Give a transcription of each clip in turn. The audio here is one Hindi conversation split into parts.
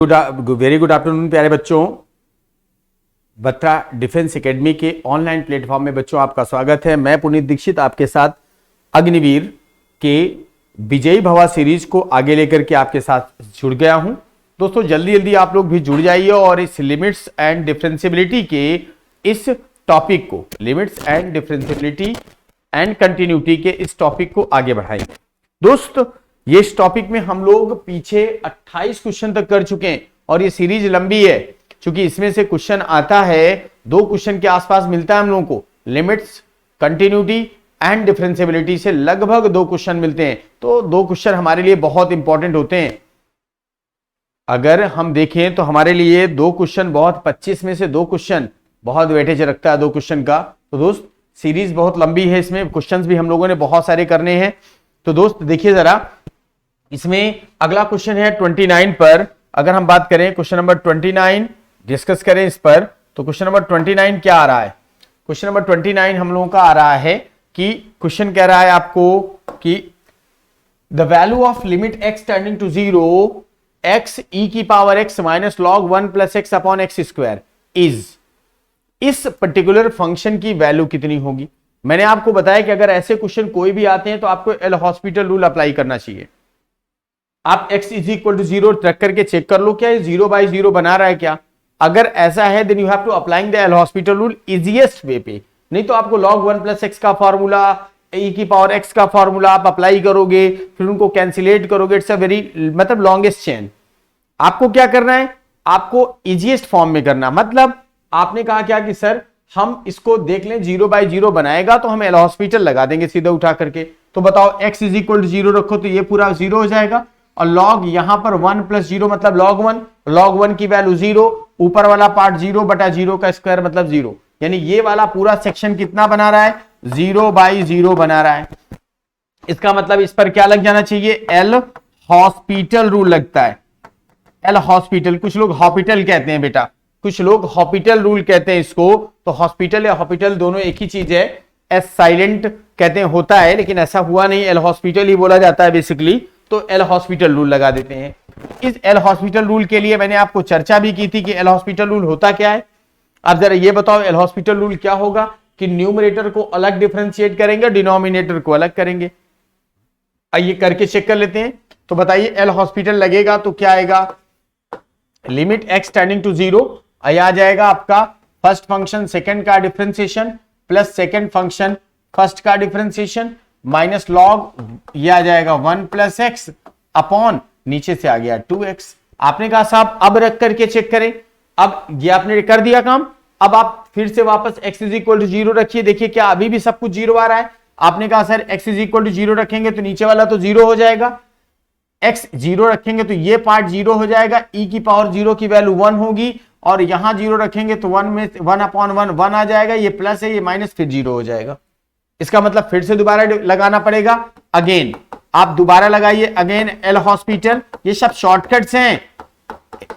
वेरी गुड आफ्टरनून प्यारे बच्चों। बत्रा डिफेंस एकेडमी के ऑनलाइन प्लेटफॉर्म में बच्चों आपका स्वागत है। मैं पुनीत दीक्षित आपके साथ अग्निवीर के विजयी भवा सीरीज को आगे लेकर के आपके साथ जुड़ गया हूं। दोस्तों जल्दी जल्दी आप लोग भी जुड़ जाइए और इस लिमिट्स एंड डिफरेंशियबिलिटी के इस टॉपिक को, limits and differentiability and continuity के इस टॉपिक को आगे बढ़ाएंगे। दोस्त ये इस टॉपिक में हम लोग पीछे 28 क्वेश्चन तक कर चुके हैं और ये सीरीज लंबी है क्योंकि इसमें से क्वेश्चन आता है 2 क्वेश्चन के आसपास मिलता है हम लोगों को। लिमिट्स, कंटिन्यूटी एंड डिफरेंशियबिलिटी से लगभग 2 क्वेश्चन मिलते हैं, तो 2 क्वेश्चन हमारे लिए बहुत इंपॉर्टेंट होते हैं। अगर हम देखें तो हमारे लिए 2 क्वेश्चन बहुत 25 में से 2 क्वेश्चन बहुत वेटेज रखता है 2 क्वेश्चन का। तो दोस्त सीरीज बहुत लंबी है, इसमें क्वेश्चंस भी हम लोगों ने बहुत सारे करने हैं। तो दोस्त देखिए जरा, इसमें अगला क्वेश्चन है 29 पर। अगर हम बात करें क्वेश्चन नंबर 29 डिस्कस करें इस पर, तो क्वेश्चन नंबर 29 क्या आ रहा है? क्वेश्चन नंबर 29 हम लोगों का आ रहा है कि क्वेश्चन कह रहा है आपको कि the value of limit x tending to 0 x e की power x minus log 1 plus x upon x square is, इस पर्टिकुलर फंक्शन की वैल्यू कितनी होगी? मैंने आपको बताया कि अगर ऐसे क्वेश्चन कोई भी आते हैं तो आपको एल हॉस्पिटल रूल अप्लाई करना चाहिए। आप x इज इक्वल टू 0 रख करके चेक कर लो क्या ये 0 बाई 0 बना रहा है क्या। अगर ऐसा है then you have to applying the L hospital rule easiest way पे, नहीं तो आपको log 1 प्लस x का फॉर्मूला, e की पावर x का फॉर्मूला आप अप्लाई करोगे, फिर उनको कैंसिलेट करोगे। इट्स अ वेरी मतलब लॉन्गेस्ट चेन। आपको क्या करना है, आपको इजीएस्ट फॉर्म में करना। मतलब आपने कहा क्या कि सर हम इसको देख लें 0 बाई 0 बनाएगा तो हम एल हॉस्पिटल लगा देंगे सीधा उठा करके। तो बताओ x इज इक्वल टू 0 रखो तो ये पूरा 0 हो जाएगा और log यहां पर 1 प्लस 0 मतलब log 1 की वैल्यू 0, ऊपर वाला पार्ट 0 बटा 0 का स्क्वायर मतलब 0, यानी ये वाला पूरा सेक्शन कितना बना रहा है? 0 बाई 0 बना रहा है। इसका मतलब इस पर क्या लग जाना चाहिए? एल हॉस्पिटल रूल लगता है। एल हॉस्पिटल, कुछ लोग हॉस्पिटल कहते हैं बेटा, कुछ लोग हॉस्पिटल रूल कहते हैं इसको। तो हॉस्पिटल या हॉस्पिटल दोनों एक ही चीज है। एस साइलेंट कहते हैं होता है, लेकिन ऐसा हुआ नहीं, एल हॉस्पिटल ही बोला जाता है बेसिकली। तो एल हॉस्पिटल रूल लगा देते हैं। इस एल हॉस्पिटल रूल के लिए मैंने आपको चर्चा भी की थी कि एल हॉस्पिटल रूल होता क्या है। अब जरा ये बताओ एल हॉस्पिटल रूल क्या होगा कि न्यूमरेटर को अलग डिफरेंशिएट करेंगे, डिनोमिनेटर को अलग करेंगे। आइए करके चेक कर लेते हैं। तो बताइए एल हॉस्पिटल लगेगा तो क्या आएगा? लिमिट x टेंडिंग टू 0 आ जाएगा आपका फर्स्ट फंक्शन सेकंड का differentiation plus second function first का डिफरेंशिएशन माइनस लॉग ये आ जाएगा 1 प्लस एक्स अपॉन नीचे से आ गया 2x। आपने कहा साहब अब रख करके चेक करें। अब ये आपने कर दिया काम। अब आप फिर से वापस x इज इक्वल टू 0 रखिए, देखिए क्या अभी भी सब कुछ 0 आ रहा है। आपने कहा sir x is equal to 0 रखेंगे तो नीचे वाला तो 0 हो जाएगा, x 0 रखेंगे तो ये पार्ट 0 हो जाएगा, e की पावर 0 की वैल्यू 1 होगी और यहां 0 रखेंगे तो 1 में 1 अपॉन 1 1 आ जाएगा, ये प्लस है ये माइनस फिर 0 हो जाएगा। इसका मतलब फिर से दोबारा लगाना पड़ेगा। अगेन आप दोबारा लगाइए, अगेन एल हॉस्पिटल, ये सब शॉर्टकट्स हैं।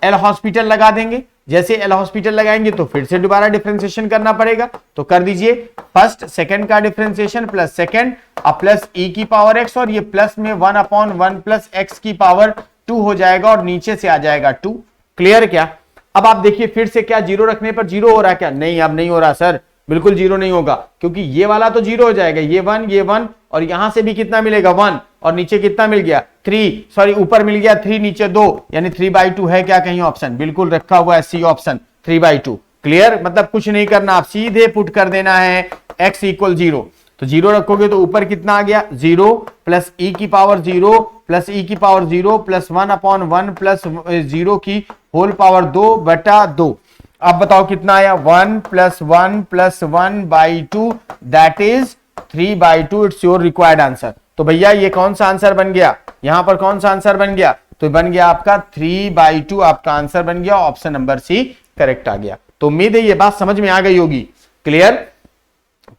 एल हॉस्पिटल लगा देंगे, जैसे एल हॉस्पिटल लगाएंगे तो फिर से दोबारा डिफरेंशिएशन करना पड़ेगा। तो कर दीजिए फर्स्ट सेकंड का डिफरेंशिएशन प्लस सेकंड अब प्लस e की पावर x और ये प्लस में 1 अपॉन 1 प्लस x की पावर 2 हो जाएगा और नीचे से आ जाएगा 2। क्लियर क्या? अब आप देखिए फिर से क्या 0 रखने पर 0 हो रहा है क्या? नहीं, अब नहीं हो रहा सर, बिल्कुल 0 नहीं होगा क्योंकि ये वाला तो 0 हो जाएगा, ये 1 और यहां से भी कितना मिलेगा 1 और नीचे कितना मिल गया 3, सॉरी ऊपर मिल गया 3 नीचे 2, यानी 3/2 है क्या कहीं ऑप्शन? बिल्कुल रखा हुआ है सी ऑप्शन 3/2। क्लियर? मतलब कुछ नहीं करना, आप सीधे पुट कर देना है x इक्वल 0। तो 0 रखोगे तो ऊपर कितना आ गया 0 प्लस e की पावर 0 प्लस e की पावर 0 प्लस 1 अपॉन 1 प्लस 0 की होल पावर 2 बटा 2। अब बताओ कितना आया? 1 plus 1 plus 1/2 that is 3/2। It's your required answer. तो भैया ये कौन सा आंसर बन गया? यहां पर कौन सा आंसर बन गया? तो बन गया आपका 3/2 आपका आंसर बन गया। ऑप्शन नंबर सी करेक्ट आ गया। तो उम्मीद है ये बात समझ में आ गई होगी। क्लियर?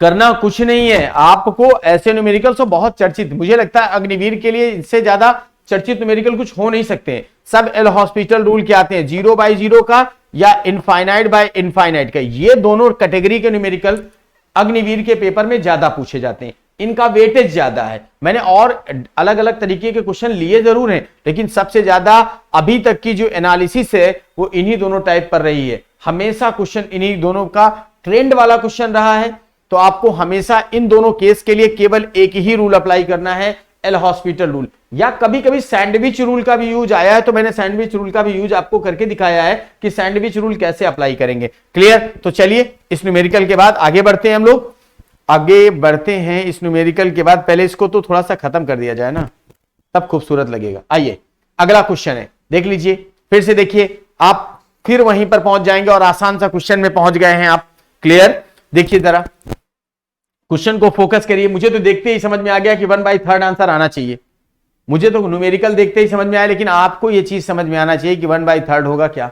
करना कुछ नहीं है आपको, ऐसे न्यूमेरिकल्स तो बहुत चर्चित, मुझे लगता है अग्निवीर के लिए इससे ज्यादा चर्चित न्यूमेरिकल कुछ हो नहीं सकते। सब एल हॉस्पिटल रूल के आते हैं, 0 बाई 0 का या इनफाइनाइट बाय इनफाइनाइट का। ये दोनों कैटेगरी के न्यूमेरिकल अग्निवीर के पेपर में ज्यादा पूछे जाते हैं। इनका वेटेज ज्यादा है। मैंने और अलग अलग तरीके के क्वेश्चन लिए जरूर हैं, लेकिन सबसे ज्यादा अभी तक की जो एनालिसिस है वो इन्हीं दोनों टाइप पर रही है। हमेशा क्वेश्चन इन्हीं दोनों का ट्रेंड वाला क्वेश्चन रहा है, तो आपको हमेशा इन दोनों केस के लिए केवल एक ही रूल अप्लाई करना है, एल हॉस्पिटल रूल। या कभी कभी सैंडविच रूल का भी यूज आया है, तो मैंने सैंडविच रूल का भी यूज आपको करके दिखाया है कि सैंडविच रूल कैसे अप्लाई करेंगे। क्लियर? तो चलिए इस न्यूमेरिकल के बाद आगे बढ़ते हैं, हम लोग आगे बढ़ते हैं इस न्यूमेरिकल के बाद। पहले इसको तो थोड़ा सा खत्म कर दिया जाए ना, तब खूबसूरत लगेगा। आइए अगला क्वेश्चन है, देख लीजिए, फिर से देखिए, आप फिर वहीं पर पहुंच जाएंगे और आसान सा क्वेश्चन में पहुंच गए हैं आप। क्लियर? देखिए जरा क्वेश्चन को फोकस करिए। मुझे तो देखते ही समझ में आ गया कि 1/3 आंसर आना चाहिए। मुझे तो न्यूमेरिकल देखते ही समझ में आया, लेकिन आपको यह चीज समझ में आना चाहिए कि 1/3 होगा क्या।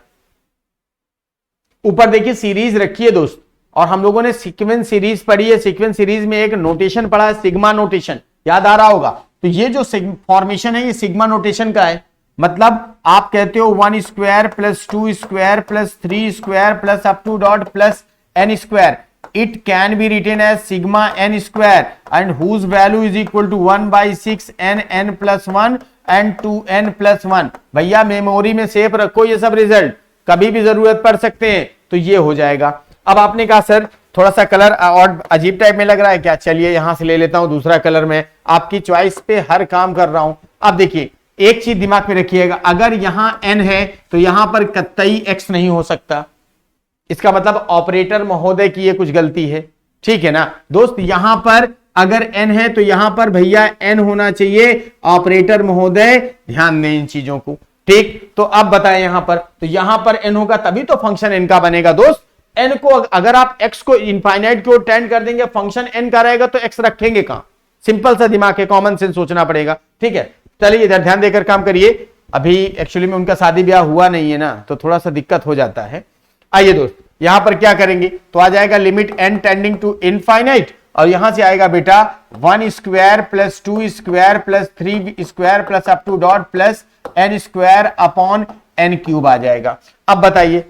ऊपर देखिए सीरीज रखी है दोस्त, और हम लोगों ने सीक्वेंस सीरीज पढ़ी है। सीक्वेंस सीरीज में एक नोटेशन पढ़ा है, सिग्मा नोटेशन, याद आ रहा होगा। तो ये जो फॉर्मेशन है ये सिग्मा नोटेशन का है। मतलब आप कहते हो 1 square plus 2 square plus 3 square plus up to dot plus n square. It can be written as sigma n square and whose value is equal to 1/6 n plus 1 and 2n plus 1। भैया मेमोरी में सेव रखो ये सब रिजल्ट, कभी भी जरूरत पड़ सकते हैं, तो ये हो जाएगा। अब आपने कहा सर थोड़ा सा कलर और अजीब टाइप में लग रहा है क्या, चलिए यहां से ले लेता हूं दूसरा कलर में, आपकी चॉइस पे हर काम कर रहा हूं। अब देखिए एक चीज दिमाग में रखिएगा, अगर यहां n है तो यहां पर कतई x नहीं हो सकता। इसका मतलब ऑपरेटर महोदय की ये कुछ गलती है, ठीक है ना दोस्त। यहां पर अगर n है तो यहां पर भैया n होना चाहिए, ऑपरेटर महोदय ध्यान दें इन चीजों को, ठीक। तो अब बताएं यहां पर, तो यहां पर n होगा तभी तो फंक्शन n का बनेगा दोस्त। n को अगर आप x को इनफाइनाइट की ओर टेंड कर देंगे, फंक्शन n का रहेगा, तो x रखेंगे कहां। सिंपल सा दिमाग है, कॉमन सेंस सोचना पड़ेगा, ठीक है। चलिए इधर ध्यान देकर काम करिए। अभी एक्चुअली में उनका शादी ब्याह हुआ नहीं है ना, तो थोड़ा सा दिक्कत हो जाता है। आइए दोस्त यहां पर क्या करेंगे, तो आ जाएगा limit n tending to infinite, और यहां से आएगा बेटा 1 square plus 2 square plus 3 square plus up to dot plus n square upon n cube आ जाएगा। अब बताइए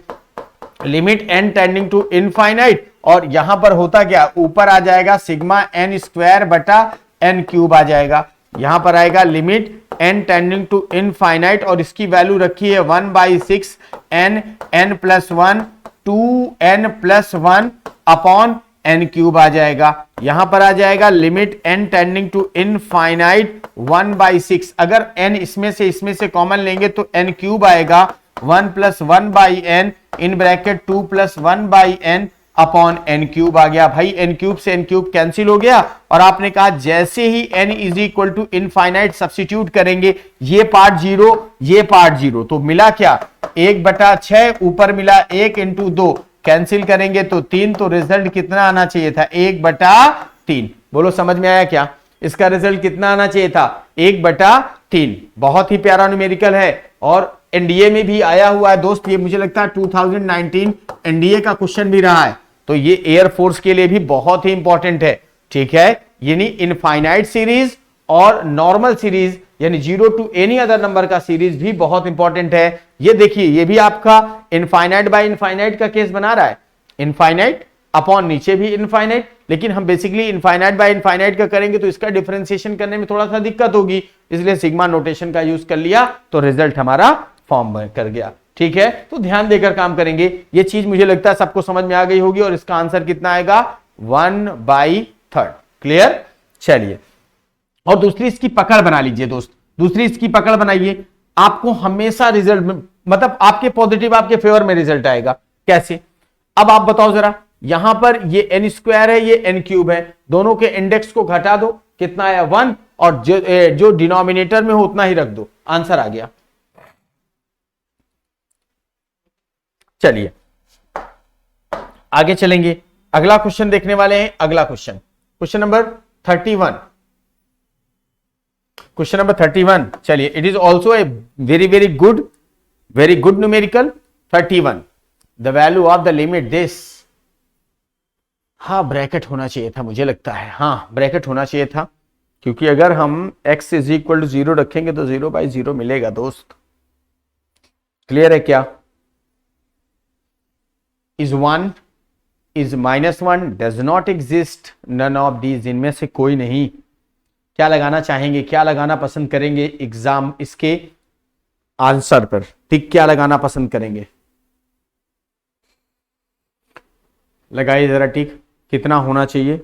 limit n tending to infinite, और यहां पर होता क्या, ऊपर आ जाएगा सिग्मा n स्क्वायर बटा n क्यूब आ जाएगा। यहां पर आएगा limit n tending to infinite, और इसकी वैल्यू रखी है 1/6 n plus 1 2n plus 1 upon n cube आ जाएगा। यहां पर आ जाएगा limit n tending to infinite 1/6, अगर n इसमें से कॉमन लेंगे तो n क्यूब आएगा, 1 plus 1/n in bracket 2 plus 1/n upon n cube आ गया। भाई n क्यूब से n क्यूब कैंसिल हो गया, और आपने कहा जैसे ही n is equal to infinite substitute करेंगे, ये पार्ट 0 ये पार्ट 0, तो मिला क्या 1/6, ऊपर मिला 1 इंटू 2, कैंसिल करेंगे तो 3, तो रिजल्ट कितना आना चाहिए था 1/3। बोलो समझ में आया क्या, इसका रिजल्ट कितना आना चाहिए था 1/3। बहुत ही प्यारा न्यूमेरिकल है, और एनडीए में भी आया हुआ है दोस्त। ये मुझे लगता है 2019 एनडीए का क्वेश्चन भी रहा है, तो ये एयरफोर्स के लिए भी बहुत ही इंपॉर्टेंट है, ठीक है। यानी इनफाइनाइट सीरीज और नॉर्मल सीरीज यानी 0 टू एनी अदर नंबर का सीरीज भी बहुत इंपॉर्टेंट है। ये देखिए ये भी आपका इनफाइनाइट बाय इनफाइनाइट का केस बना रहा है, इनफाइनाइट अपॉन नीचे भी इनफाइनाइट, लेकिन हम बेसिकली इनफाइनाइट बाय इनफाइनाइट का करेंगे तो इसका डिफरेंशिएशन करने में थोड़ा सा दिक्कत होगी, इसलिए सिग्मा नोटेशन का यूज कर लिया, तो रिजल्ट हमारा फॉर्म कर गया, ठीक है। तो ध्यान देकर काम करेंगे, ये चीज मुझे लगता है सबको समझ में आ गई होगी, और इसका आंसर कितना आएगा 1/3। क्लियर? चलिए और दूसरी इसकी पकड़ बना लीजिए दोस्त, दूसरी इसकी पकड़ बनाइए, आपको हमेशा रिजल्ट में मतलब आपके पॉजिटिव आपके फेवर में रिजल्ट आएगा। कैसे? अब आप बताओ जरा, यहां पर ये n स्क्वायर है ये n क्यूब है, दोनों के इंडेक्स को घटा दो, कितना आया 1, और जो डिनोमिनेटर में हो उतना ही रख दो, आंसर आ गया। चलिए आगे चलेंगे, अगला क्वेश्चन देखने वाले हैं। अगला question, question number 31, question number 31। चलिए, it is also a very good numerical. 31, the value of the limit this, हाँ ब्रैकेट होना चाहिए था मुझे लगता है, हाँ ब्रैकेट होना चाहिए था, क्योंकि अगर हम x इज इक्वल टू 0 रखेंगे तो 0/0 मिलेगा दोस्त। क्लियर है क्या? Is 1 is -1, does not exist, none of these, इनमें से कोई नहीं। क्या लगाना चाहेंगे, क्या लगाना पसंद करेंगे एग्जाम इसके आंसर पर? टिक क्या लगाना पसंद करेंगे? लगाइए जरा टिक, कितना होना चाहिए?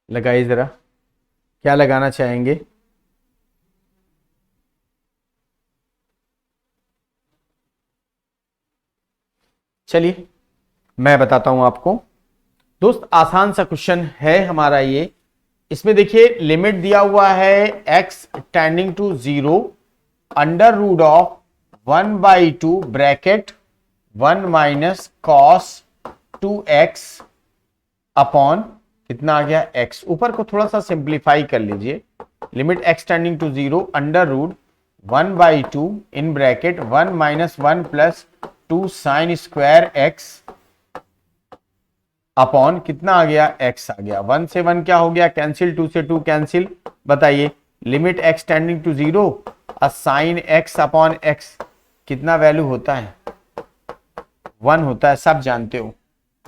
लगाइए जरा, क्या लगाना चाहेंगे? चलिए मैं बताता हूं आपको दोस्त, आसान सा क्वेश्चन है हमारा ये। इसमें देखिए लिमिट दिया हुआ है x tending to 0 under root of 1/2 bracket 1 minus cos 2x upon कितना आ गया x। ऊपर को थोड़ा सा सिंप्लीफाई कर लीजिए। Limit x tending to 0 under root 1/2 in bracket 1 minus 1 plus 2 sine square x upon कितना आ गया x आ गया। 1 से 1 क्या हो गया कैंसिल, 2 से 2 कैंसिल। बताइए limit x tending to 0 sine x upon x कितना वैल्यू होता है? 1 होता है, सब जानते हो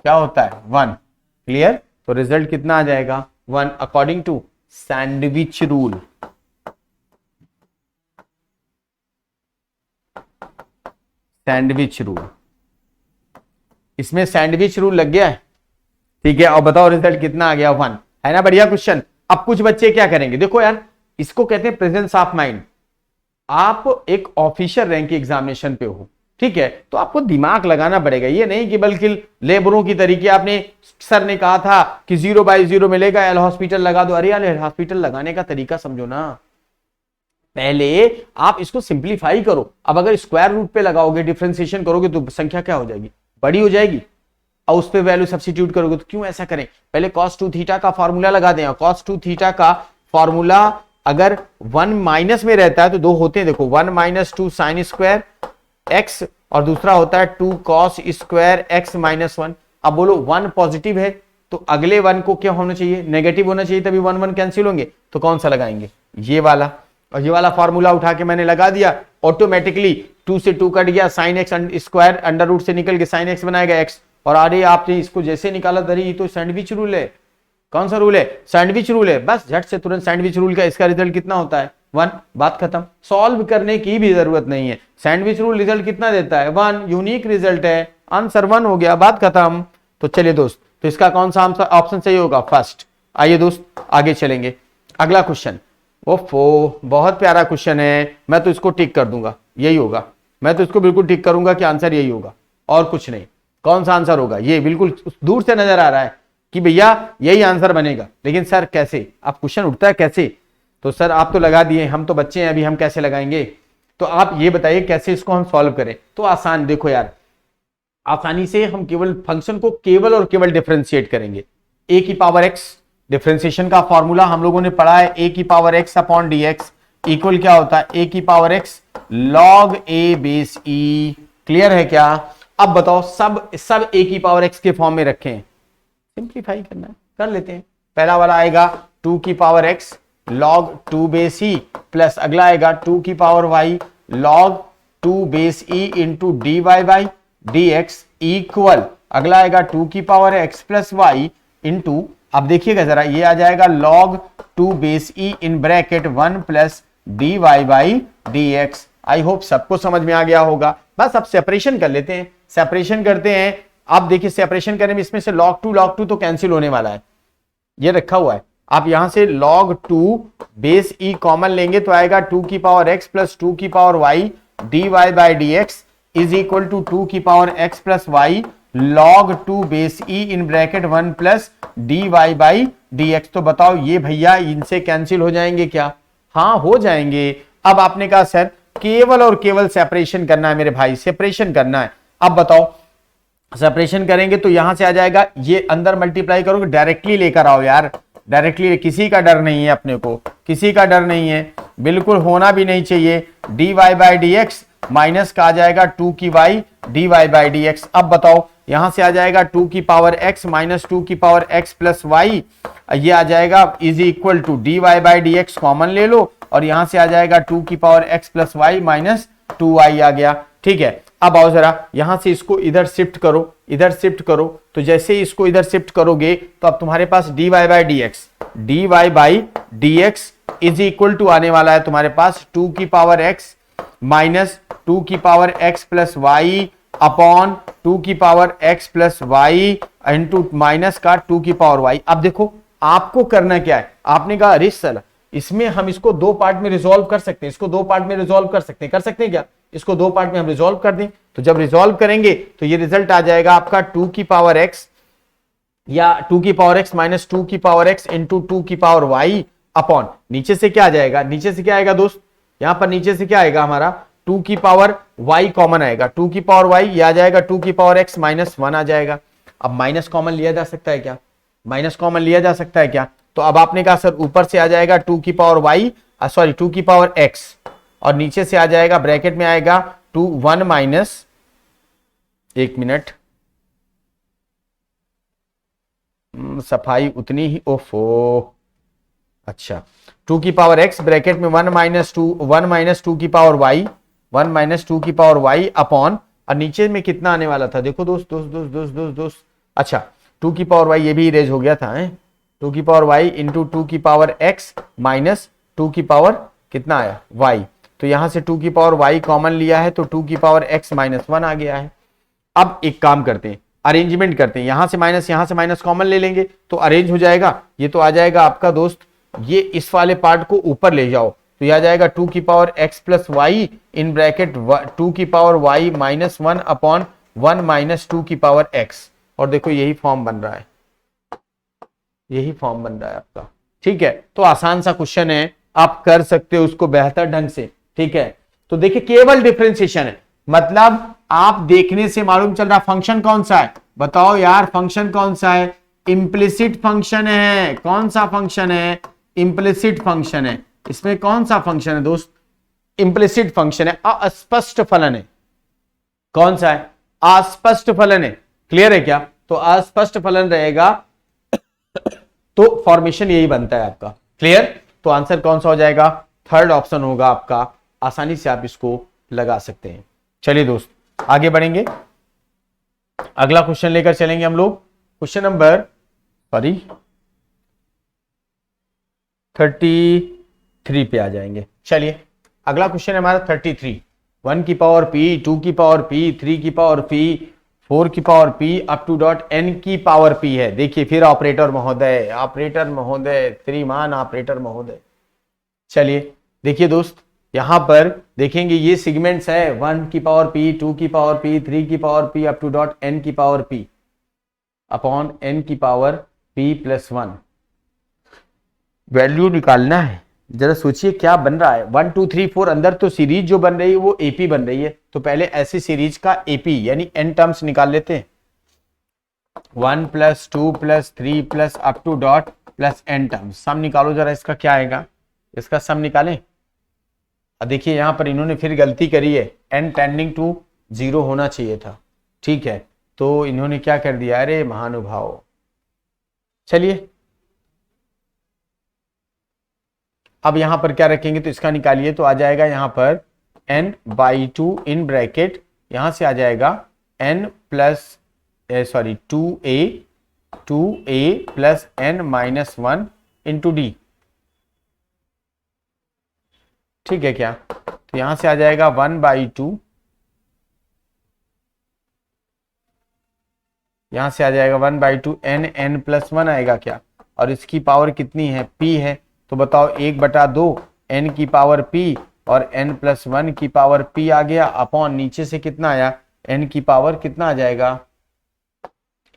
क्या होता है 1। क्लियर? तो रिजल्ट कितना आ जाएगा 1 according to sandwich rule. Sandwich rule, इसमें सैंडविच रूल लग गया है। ठीक है, और बताओ रिजल्ट कितना आ गया 1। है ना बढ़िया क्वेश्चन। अब कुछ बच्चे क्या करेंगे, देखो यार इसको कहते हैं प्रेजेंस ऑफ माइंड। आप एक ऑफिसर रैंक की एग्जामिनेशन पे हो, ठीक है, तो आपको दिमाग लगाना पड़ेगा। ये नहीं कि बल्कि लेबरों की तरीके, आपने सर ने कहा था कि 0/0 मिलेगा, एल हॉस्पिटल लगा दो। अरे यार एल हॉस्पिटल लगाने का तरीका समझो ना, पहले आप इसको सिंप्लीफाई करो। अब अगर स्क्वायर रूट पे लगाओगे, डिफरेंशिएशन करोगे तो संख्या क्या हो जाएगी, बड़ी हो जाएगी, और उस पे वैल्यू सब्स्टिट्यूट करोगे। तो क्यों ऐसा करें, पहले cos 2 थीटा का फॉर्मूला लगा दें। cos 2 थीटा का फॉर्मूला अगर 1 माइनस में रहता है तो दो होते हैं, देखो 1 माइनस 2 साइन स्क्वायर एक्स और दूसरा होता है 2 cos स्क्वायर एक्स माइनस 1। अब बोलो 1 पॉजिटिव है तो अगले 1 को क्या होना चाहिए, नेगेटिव होना चाहिए, तभी 1 1 कैंसिल होंगे। तो कौन सा लगाएंगे, ये वाला। और ये वाला फॉर्मूला उठा के मैंने लगा दिया, ऑटोमेटिकली 2 से 2 कट गया, sine x square under root से निकल के साइन एक्स बनाएगा एक्स। और अरे आपने इसको जैसे निकाला, अरे ये तो सैंडविच रूल है। कौन सा रूल है, सैंडविच रूल है। बस झट से तुरंत सैंडविच रूल का इसका रिजल्ट कितना होता है 1, बात खत्म। सॉल्व करने की भी जरूरत नहीं है, सैंडविच रूल रिजल्ट कितना देता है 1, यूनिक रिजल्ट है, आंसर 1 हो गया, बात खत्म। तो चलिए दोस्त, तो इसका कौन सा ऑप्शन सही होगा, फर्स्ट। आइए दोस्त आगे चलेंगे, अगला क्वेश्चन। ओफो बहुत प्यारा क्वेश्चन है, मैं तो इसको टिक कर दूंगा, यही होगा। मैं तो इसको बिल्कुल टिक करूंगा कि आंसर यही होगा और कुछ नहीं। कौन सा आंसर होगा, ये बिल्कुल दूर से नजर आ रहा है कि भैया यही आंसर बनेगा। लेकिन सर कैसे, आप क्वेश्चन उठता है कैसे, तो सर आप तो लगा दिए, हम तो बच्चे हैं अभी, हम कैसे लगाएंगे। तो आप ये बताइए कैसे इसको हम सॉल्व करें। तो आसान, देखो यार आसानी से हम केवल फंक्शन को केवल और केवल डिफरेंशिएट करेंगे। ए की पावर एक्स, डिफरेंशिएशन का फॉर्मूला हम लोगों ने पढ़ा है, ए की power x upon D x equal क्या होता है, ए की पावर एक्स लॉग ए बेस ई। क्लियर है क्या? अब बताओ सब ए की पावर एक्स के फॉर्म में रखें, सिंप्लीफाई करना है, कर लेते हैं। पहला वाला आएगा 2 की power x log 2 base e plus अगला आएगा 2 की power y log 2 base e into d y by d x equal अगला आएगा 2 की power x plus y into, अब देखिएगा जरा, ये आ जाएगा log 2 base e in bracket 1 plus d y by d x. I hope सबको समझ में आ गया होगा। बस अब सेपरेशन कर लेते हैं, सेपरेशन करते हैं। आप देखिए सेपरेशन करने में इसमें से log 2 तो कैंसिल होने वाला है, ये रखा हुआ है। आप यहां से log 2 बेस ई कॉमन लेंगे तो आएगा 2 की पावर एक्स प्लस 2 की power y d y by d x is equal to 2 की power x plus y log 2 base e in bracket 1 plus d y by d x. तो बताओ ये भैया इनसे कैंसिल हो जाएंगे क्या? हाँ हो जाएंगे। अब आपने कहा सर केवल और केवल सेपरेशन करना है मेरे भाई, सेपरेशन करना है। अब बताओ सेपरेशन करेंगे तो यहां से आ जाएगा, ये अंदर मल्टीप्लाई करोगे, डायरेक्टली लेकर आओ यार, डायरेक्टली, किसी का डर नहीं है अपने को, किसी का डर नहीं है, बिल्कुल होना भी नहीं चाहिए। D y by d x minus का आ जाएगा 2 की y d y by d x. अब बताओ यहां से आ जाएगा 2 की पावर x माइनस 2 की पावर x प्लस वाई, ये आ जाएगा is equal to d y by d x common ले लो और यहां से आ जाएगा 2 की power x plus y minus 2y आ गया। ठीक है, अब आओ जरा यहां से इसको इधर शिफ्ट करो, इधर शिफ्ट करो, तो जैसे ही इसको इधर शिफ्ट करोगे तो अब तुम्हारे पास dy by d x is equal to आने वाला है तुम्हारे पास 2 की पावर x माइनस 2 की power x plus y upon 2 की power x plus y into minus का 2 की पावर y। अब देखो आपको करना क्या है, आपने कहा अरे सर इसमें हम इसको दो पार्ट में रिजॉल्व कर सकते हैं, इसको दो पार्ट में रिजॉल्व कर सकते हैं क्या, इसको दो पार्ट में हम रिजॉल्व कर दें, तो जब रिजॉल्व करेंगे तो ये रिजल्ट आ जाएगा आपका 2 की पावर x या 2 की पावर x माइनस 2 की पावर x इंटू 2 की पावर y अपॉन नीचे से क्या आ जाएगा, नीचे से क्या आएगा दोस्त, यहां पर नीचे से क्या आएगा हमारा 2 की पावर y कॉमन आएगा, 2 की पावर y ये आ जाएगा 2 की पावर x माइनस 1 आ जाएगा। अब माइनस कॉमन लिया जा सकता है क्या, माइनस कॉमन लिया जा सकता है क्या, तो अब आपने कहा सर ऊपर से आ जाएगा 2 की पावर y सॉरी 2 की पावर x और नीचे से आ जाएगा ब्रैकेट में आएगा 1 माइनस, एक मिनट सफाई उतनी ही, ओफो अच्छा 2 की पावर x ब्रैकेट में 1 माइनस 2 की पावर y 1 माइनस 2 की पावर y अपॉन और नीचे में कितना आने वाला था, देखो दोस्त दोस्त दोस्त दोस्त दोस्त दोस्त अच्छा 2 की पावर y ये भी इरेज हो गया था 2 की पावर y इंटू 2 की पावर x माइनस 2 की पावर कितना आया y, तो यहां से 2 की पावर y कॉमन लिया है तो 2 की पावर x माइनस 1 आ गया है। अब एक काम करते हैं, अरेंजमेंट करते हैं, यहां से माइनस कॉमन ले लेंगे तो अरेंज हो जाएगा, ये तो आ जाएगा आपका दोस्त, ये इस वाले पार्ट को ऊपर ले जाओ तो यह आ जाएगा 2 की power x plus y in bracket 2 की power y minus 1 upon 1 minus 2 की पावर x, और देखो यही फॉर्म बन रहा है, यही फॉर्म बन रहा है आपका। ठीक है, तो आसान सा क्वेश्चन है, आप कर सकते हो उसको बेहतर ढंग से। ठीक है, तो देखिए केवल डिफरेंशिएशन है, मतलब आप देखने से मालूम चल रहा फंक्शन कौन सा है, बताओ यार फंक्शन कौन सा है, इंप्लिसिट फंक्शन है। कौन सा फंक्शन है, इंप्लिसिट फंक्शन है। इसमें कौन सा फंक्शन है दोस्त, इंप्लिसिट फंक्शन है, अस्पष्ट फलन है। कौन सा है, अस्पष्ट फलन है। क्लियर है क्या, तो अस्पष्ट फलन रहेगा तो फॉर्मेशन यही बनता है आपका। क्लियर, तो आंसर कौन सा हो जाएगा, थर्ड ऑप्शन होगा आपका, आसानी से आप इसको लगा सकते हैं। चलिए दोस्त आगे बढ़ेंगे, अगला क्वेश्चन लेकर चलेंगे हम लोग, क्वेश्चन नंबर 33 पे आ जाएंगे। चलिए अगला क्वेश्चन है हमारा 33, 1 की पावर p, 2 की पावर p, 3 की पावर p, 4 की power p up to dot n की पावर p है। देखिए फिर ऑपरेटर महोदय, ऑपरेटर महोदय, श्रीमान ऑपरेटर महोदय। चलिए देखिए दोस्त, यहां पर देखेंगे ये सेगमेंट्स है 1 की पावर p, 2 की पावर p, 3 की power p up to dot n की पावर p अपॉन n की पावर p प्लस 1। वैल्यू निकालना है, जरा सोचिए क्या बन रहा है। 1 2 3 4 अंदर तो सीरीज जो बन रही है वो एपी बन रही है, तो पहले ऐसी सीरीज का एपी यानी n टर्म्स निकाल लेते हैं। 1 plus 2 plus 3 plus up to dot plus n terms, sum निकालो जरा, इसका क्या आएगा, इसका सम निकालें। अब देखिए यहां पर इन्होंने फिर गलती करी है, n टेंडिंग टू 0 होना चाहिए था। ठीक है, तो इन्होंने क्या कर दिया, अरे महानुभाव। चलिए अब यहां पर क्या रखेंगे, तो इसका निकालिए, तो आ जाएगा यहां पर n/2 इन ब्रैकेट, यहां से आ जाएगा n plus 2a plus n minus 1 into D. ठीक है क्या, तो यहां से आ जाएगा 1/2, यहां से आ जाएगा 1/2 n प्लस 1 आएगा क्या, और इसकी पावर कितनी है, p है, तो बताओ 1/2 n की पावर p और n प्लस 1 की पावर p आ गया, अपॉन नीचे से कितना आया, n की पावर कितना आ जाएगा,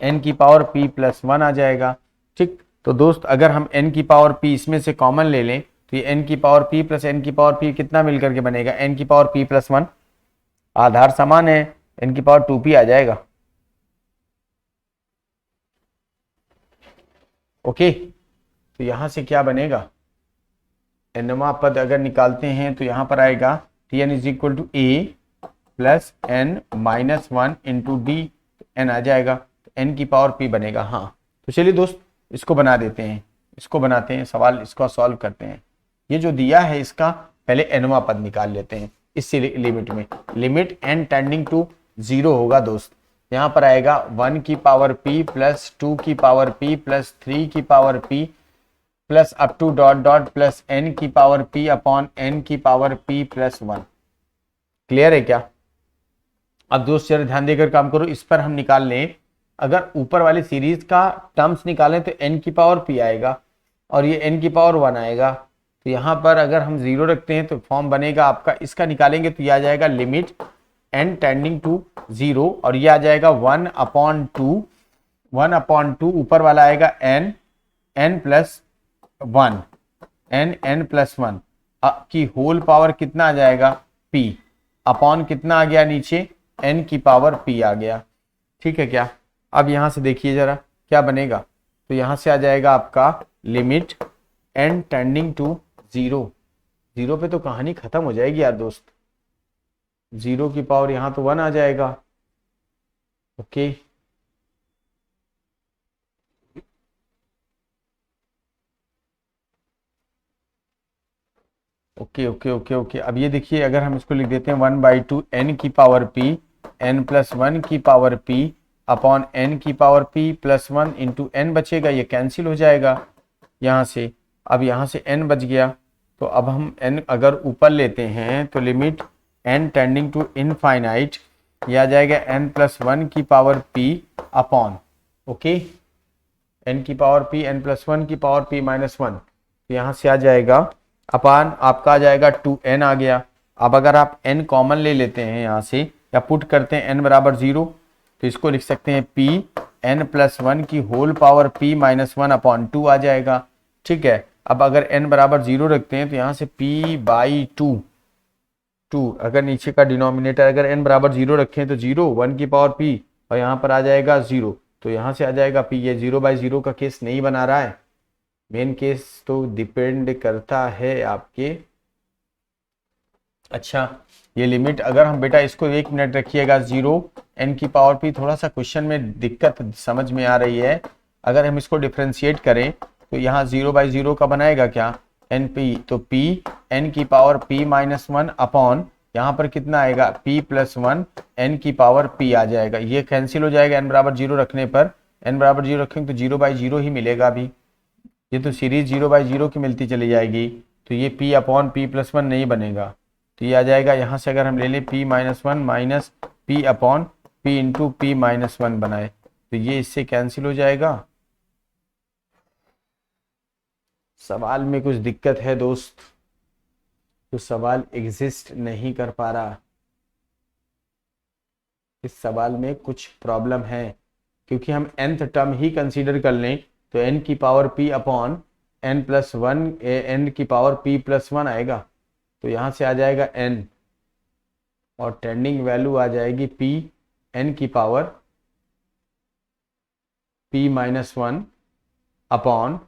n की पावर p प्लस 1 आ जाएगा। ठीक, तो दोस्त अगर हम n की पावर p इसमें से कॉमन ले लें तो ये n की पावर p प्लस n की पावर p कितना मिलकर के बनेगा, n की पावर p प्लस 1, आधार समान है, n की पावर 2p आ जाएगा। ओके, तो यहां से क्या बनेगा, nवां पद अगर निकालते हैं तो यहां पर आएगा tn is equal to a plus n minus 1 into d, n आ जाएगा, तो n की पावर p बनेगा। हाँ, तो चलिए दोस्त इसको बना देते हैं, इसको बनाते हैं, सवाल इसको सॉल्व करते हैं। ये जो दिया है इसका पहले nवां पद निकाल लेते हैं इस लिमिट में। लिमिट n टेंडिंग टू 0 होगा दोस्त, यहाँ पर आएगा 1 की पावर p प्लस 2 की पावर p प्लस 3 की power p plus up to dot dot plus n की पावर p अपॉन n की पावर p प्लस 1। क्लियर है क्या? अब दोस्त जरा ध्यान देकर काम करो, इस पर हम निकाल लें। अगर ऊपर वाली सीरीज का टर्म्स निकालें तो n की पावर p आएगा और ये n की पावर 1 आएगा। तो यहाँ पर अगर हम 0 रखते हैं तो फॉर्म बनेगा आपका, इसका निकालेंगे तो ये आ जाएगा लिमिट n टेंडिंग टू 0 और ये आ जाएगा 1/2, 1/2 ऊपर वाला आएगा n प्लस 1, n प्लस 1 की होल पावर कितना आ जाएगा p अपॉन कितना आ गया नीचे n की पावर p आ गया। ठीक है क्या? अब यहां से देखिए जरा क्या बनेगा, तो यहां से आ जाएगा आपका लिमिट n टेंडिंग टू 0। 0 पे तो कहानी खत्म हो जाएगी यार दोस्त, 0 की पावर यहां तो 1 आ जाएगा। Okay, okay okay okay okay. अब ये देखिए अगर हम इसको लिख देते हैं 1/2 n की पावर p, n प्लस 1 की पावर p अपॉन n की power p plus 1 into n बचेगा, ये कैंसिल हो जाएगा यहाँ से। अब यहाँ से n बच गया, तो अब हम n अगर ऊपर लेते हैं तो limit n tending to infinite, ये आ जाएगा n प्लस 1 की power p upon, okay, n की पावर p, n प्लस 1 की पावर p माइनस 1, तो यहाँ से आ जाएगा अपान आपका आ जाएगा 2n आ गया। अब अगर आप n कॉमन ले लेते हैं यहाँ से या पुट करते हैं n बराबर 0, तो इसको लिख सकते हैं p n प्लस 1 की whole power p minus 1 upon 2 आ जाएगा। ठीक है, अब अगर n बराबर 0 रखते हैं तो यहाँ से p/2 अगर नीचे का डिनोमिनेटर अगर n बराबर 0 रखें तो 0, 1 की पावर p और यहाँ पर आ जाएगा 0, तो यहाँ से आ जाएगा p। ये 0/0 का केस नहीं बना रहा है, मेन केस तो डिपेंड करता है आपके। अच्छा, ये लिमिट अगर हम बेटा इसको 1 मिनट रखिएगा, 0 n की पावर p, थोड़ा सा क्वेश्चन में दिक्कत समझ में आ रही है। अगर हम इसको डिफ्रेंशिएट करें तो यहाँ 0/0 का बनाएगा क्या np, तो p n की पावर p माइनस 1 अपॉन यहाँ पर कितना आएगा p प्लस 1 n की पावर p आ जाएगा। ये कैंसिल हो जाएगा n बराबर 0 रखने पर, n बराबर 0 रखेंगे तो 0/0 ही मिलेगा अभी, ये तो सीरीज 0/0 की मिलती चली जाएगी, तो ये p अपॉन p प्लस 1 नहीं बनेगा, तो ये आ जाएगा यहाँ से अगर हम ले लें p minus 1 minus p upon p into p minus 1 बनाए तो ये इससे कैंसिल हो जाएगा। सवाल में कुछ दिक्कत है दोस्त, तो सवाल एग्जिस्ट नहीं कर पा रहा, इस सवाल में कुछ प्रॉब्लम है, क्योंकि हम nth टर्म ही कंसीडर कर लें तो n की power p upon n plus 1 n की पावर p प्लस 1 आएगा, तो यहाँ से आ जाएगा n और टेंडिंग वैल्यू आ जाएगी p n की पावर p माइनस 1 अपॉन,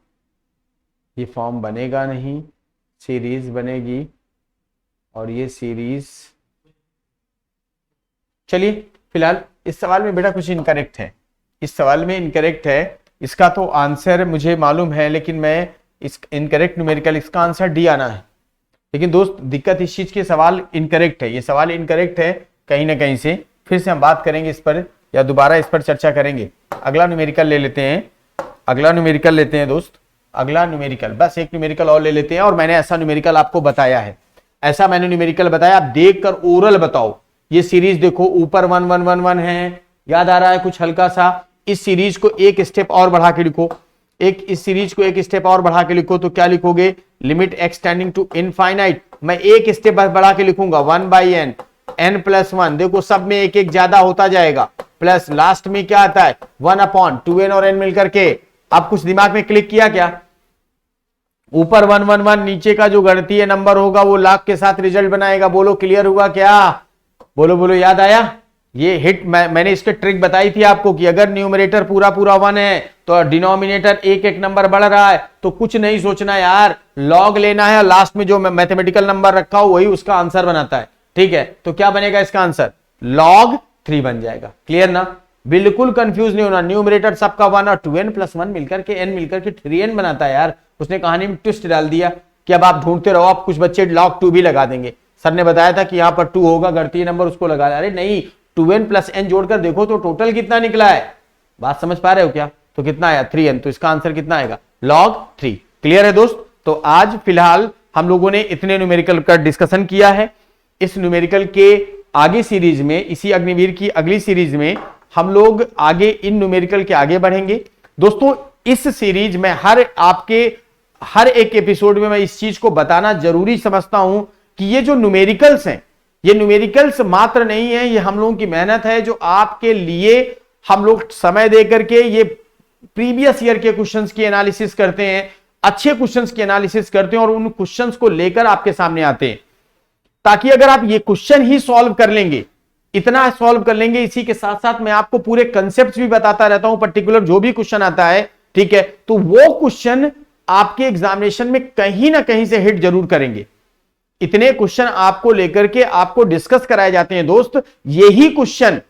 ये फॉर्म बनेगा नहीं, सीरीज बनेगी और ये सीरीज। चलिए फिलहाल इस सवाल में बेटा कुछ इनकरेक्ट है, इस सवाल में इनकरेक्ट है, इसका तो आंसर मुझे मालूम है लेकिन मैं इस इनकरेक्ट न्यूमेरिकल, इसका आंसर डी आना है। लेकिन दोस्त दिक्कत इस चीज के सवाल इनकरेक्ट है, ये सवाल इनकरेक्ट है कहीं ना कहीं से, फिर से हम बात करेंगे इस पर या दोबारा इस पर चर्चा करेंगे। अगला न्यूमेरिकल ले लेते हैं, अगला न्यूमेरिकल लेते हैं दोस्त, अगला न्यूमेरिकल, बस एक न्यूमेरिकल और ले लेते हैं। और मैंने ऐसा न्यूमेरिकल आपको बताया है, ऐसा मैंने न्यूमेरिकल बताया, आप देख कर ओरल बताओ। ये सीरीज देखो ऊपर 1 1 1 1 है, याद आ रहा है कुछ हल्का सा, इस सीरीज को एक स्टेप और बढ़ा के लिखो, इस सीरीज को एक स्टेप और बढ़ा के लिखो, तो क्या लिखोगे limit x tending to infinite, मैं एक स्टेप बढ़ा के लिखूंगा 1/n n प्लस 1, देखो सब में एक एक ज्यादा होता जाएगा, प्लस लास्ट में क्या आता है 1/2n और n मिलकर के। आप कुछ दिमाग में क्लिक किया क्या? ऊपर 1 1 1, नीचे का जो गणितीय नंबर होगा वो लाख के साथ रिजल्ट बनाएगा। बोलो क्लियर हुआ क्या? बोलो बोलो, याद आया? ये हिट मैंने इसके ट्रिक बताई थी आपको कि अगर न्यूमरेटर पूरा पूरा 1 है तो डिनोमिनेटर एक एक नंबर बढ़ रहा है, तो कुछ नहीं सोचना यार, लॉग लेना है, लास्ट में जो मैथमेटिकल नंबर रखा हो वही उसका आंसर बनाता है। ठीक है, तो क्या बनेगा इसका आंसर? log 3 बन जाएगा। क्लियर ना? बिल्कुल कंफ्यूज नहीं होना। न्यूमरेटर सबका 1 और 2n + 1 मिलकर के n मिलकर के 3n बनाता है यार। उसने कहानी में ट्विस्ट डाल दिया कि अब आप ढूंढते रहो, आप कुछ बच्चे log 2 भी लगा देंगे। सर ने बताया था कि यहां पर 2 होगा, गणितीय नंबर उसको लगा। अरे नहीं, 2n + n जोड़कर देखो तो टोटल कितना निकला है। बात समझ पा रहे हो क्या? तो कितना आया? 3n। तो इसका आंसर कितना आएगा? log 3। क्लियर है दोस्त? तो आज फिलहाल हम लोगों ने इतने न्यूमेरिकल का डिस्कशन किया है। इस न्यूमेरिकल के आगे सीरीज में, इसी अग्निवीर की अगली सीरीज में हम लोग आगे इन न्यूमेरिकल के आगे बढ़ेंगे। दोस्तों इस सीरीज में हर एक एपिसोड में मैं इस चीज को बताना जरूरी समझता हूं कि ये जो न्यूमेरिकल्स हैं, ये न्यूमेरिकल्स मात्र नहीं है, ये हम लोगों की मेहनत है जो आपके लिए हम लोग समय दे करके ये प्रीवियस ईयर के क्वेश्चंस की एनालिसिस करते हैं, अच्छे क्वेश्चंस की एनालिसिस करते हैं और उन क्वेश्चंस को लेकर आपके सामने आते हैं, ताकि अगर आप ये क्वेश्चन ही सॉल्व कर लेंगे, इतना सॉल्व कर लेंगे। इसी के साथ साथ मैं आपको पूरे कंसेप्ट भी बताता रहता हूं, पर्टिकुलर जो भी क्वेश्चन आता है, ठीक है, तो वो क्वेश्चन आपके एग्जामिनेशन में कहीं ना कहीं से हिट जरूर करेंगे। इतने क्वेश्चन आपको लेकर के आपको डिस्कस कराए जाते हैं दोस्त। यही क्वेश्चन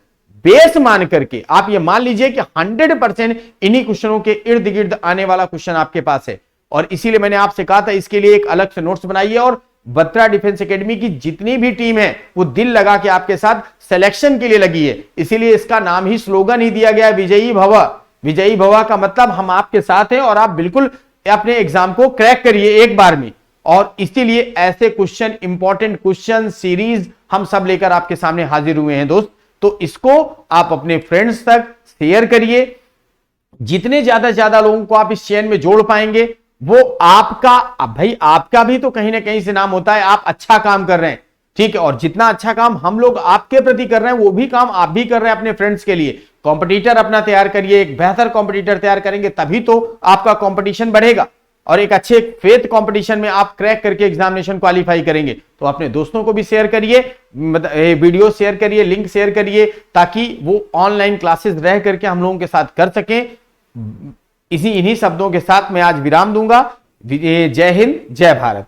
बेस मान करके आप ये मान लीजिए कि 100% इन्हीं क्वेश्चनों के इर्द गिर्द आने वाला क्वेश्चन आपके पास है। और इसीलिए मैंने आपसे कहा था इसके लिए एक अलग से नोट्स बनाइए, और बत्रा डिफेंस एकेडमी की जितनी भी टीम है वो दिल लगा के आपके साथ सिलेक्शन के लिए लगी है। इसीलिए इसका नाम ही, स्लोगन ही दिया गया है, विजयी भव। विजयी भव का मतलब हम आपके साथ हैं और आप बिल्कुल अपने एग्जाम को क्रैक करिए एक बार में। और इसीलिए ऐसे क्वेश्चन, इंपॉर्टेंट क्वेश्चन सीरीज हम सब लेकर आपके सामने हाजिर हुए हैं दोस्त। तो इसको आप अपने फ्रेंड्स तक शेयर करिए। जितने ज्यादा लोगों को आप इस चेन में जोड़ पाएंगे वो आपका, अब भाई आपका भी तो कहीं ना कहीं से नाम होता है, आप अच्छा काम कर रहे हैं, ठीक है। और जितना अच्छा काम हम लोग आपके प्रति कर रहे हैं वो भी काम आप भी कर रहे हैं अपने फ्रेंड्स के लिए। कॉम्पिटिटर अपना तैयार करिए, एक बेहतर कॉम्पिटिटर तैयार करेंगे तभी तो आपका कॉम्पिटिशन बढ़ेगा और एक अच्छे फेथ कंपटीशन में आप क्रैक करके एग्जामिनेशन क्वालिफाई करेंगे। तो अपने दोस्तों को भी शेयर करिए, वीडियो शेयर करिए, लिंक शेयर करिए, ताकि वो ऑनलाइन क्लासेस रह करके हम लोगों के साथ कर सकें। इन्हीं शब्दों के साथ मैं आज विराम दूंगा। जय हिंद, जय भारत।